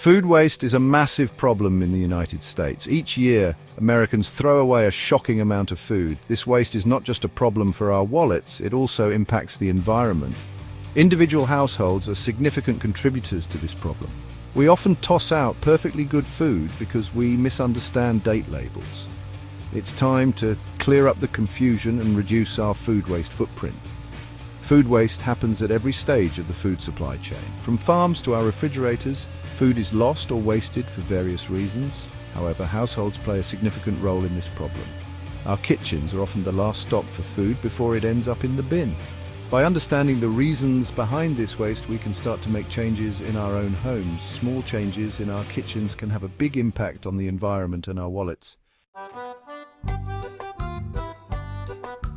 Food waste is a massive problem in the United States. Each year, Americans throw away a shocking amount of food. This waste is not just a problem for our wallets, it also impacts the environment. Individual households are significant contributors to this problem. We often toss out perfectly good food because we misunderstand date labels. It's time to clear up the confusion and reduce our food waste footprint. Food waste happens at every stage of the food supply chain. From farms to our refrigerators, food is lost or wasted for various reasons. However, households play a significant role in this problem. Our kitchens are often the last stop for food before it ends up in the bin. By understanding the reasons behind this waste, we can start to make changes in our own homes. Small changes in our kitchens can have a big impact on the environment and our wallets.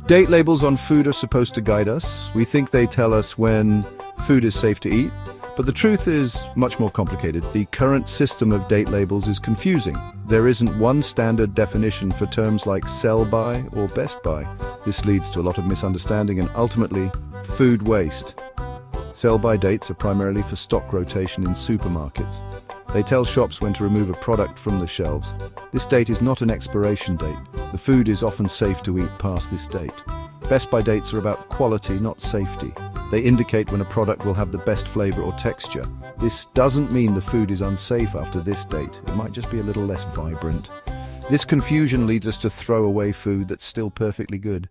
Date labels on food are supposed to guide us. We think they tell us when food is safe to eat, but the truth is much more complicated. The current system of date labels is confusing. There isn't one standard definition for terms like sell-by or best-by. This leads to a lot of misunderstanding and ultimately food waste. Sell-by dates are primarily for stock rotation in supermarkets. They tell shops when to remove a product from the shelves. This date is not an expiration date. The food is often safe to eat past this date. Best-by dates are about quality, not safety. They indicate when a product will have the best flavor or texture. This doesn't mean the food is unsafe after this date. It might just be a little less vibrant. This confusion leads us to throw away food that's still perfectly good.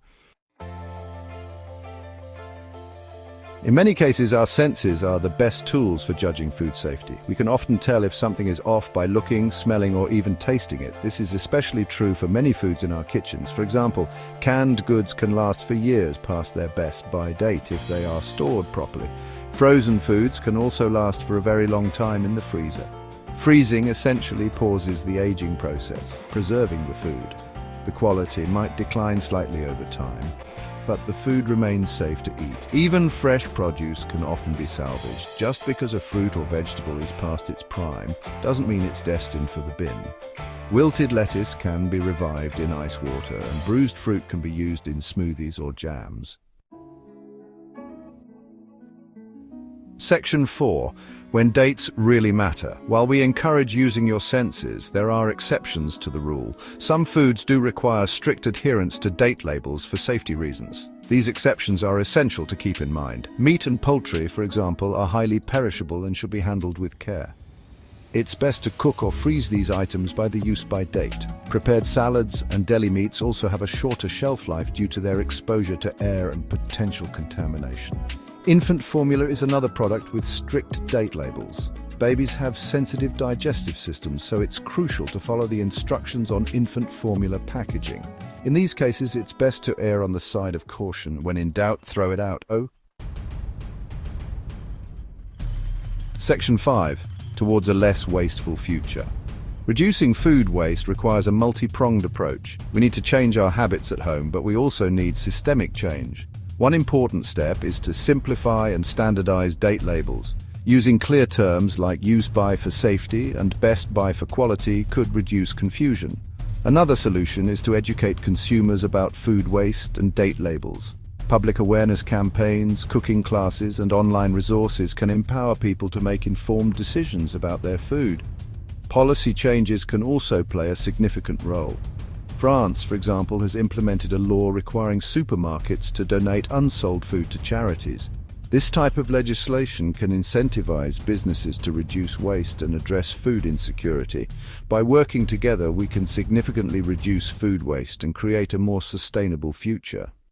In many cases, our senses are the best tools for judging food safety. We can often tell if something is off by looking, smelling, or even tasting it. This is especially true for many foods in our kitchens. For example, canned goods can last for years past their best-by date if they are stored properly. Frozen foods can also last for a very long time in the freezer. Freezing essentially pauses the aging process, preserving the food. The quality might decline slightly over time, but the food remains safe to eat. Even fresh produce can often be salvaged. Just because a fruit or vegetable is past its prime doesn't mean it's destined for the bin. Wilted lettuce can be revived in ice water, and bruised fruit can be used in smoothies or jams. Section 4. When dates really matter. While we encourage using your senses, there are exceptions to the rule. Some foods do require strict adherence to date labels for safety reasons. These exceptions are essential to keep in mind. Meat and poultry, for example, are highly perishable and should be handled with care. It's best to cook or freeze these items by the use-by date. Prepared salads and deli meats also have a shorter shelf life due to their exposure to air and potential contamination. Infant formula is another product with strict date labels. Babies have sensitive digestive systems, so it's crucial to follow the instructions on infant formula packaging. In these cases, it's best to err on the side of caution. When in doubt, throw it out. Section 5. Towards a less wasteful future. Reducing food waste requires a multi-pronged approach. We need to change our habits at home, but we also need systemic change. One important step is to simplify and standardize date labels. Using clear terms like use-by for safety and best-by for quality could reduce confusion. Another solution is to educate consumers about food waste and date labels. Public awareness campaigns, cooking classes, and online resources can empower people to make informed decisions about their food. Policy changes can also play a significant role. France, for example, has implemented a law requiring supermarkets to donate unsold food to charities. This type of legislation can incentivize businesses to reduce waste and address food insecurity. By working together, we can significantly reduce food waste and create a more sustainable future.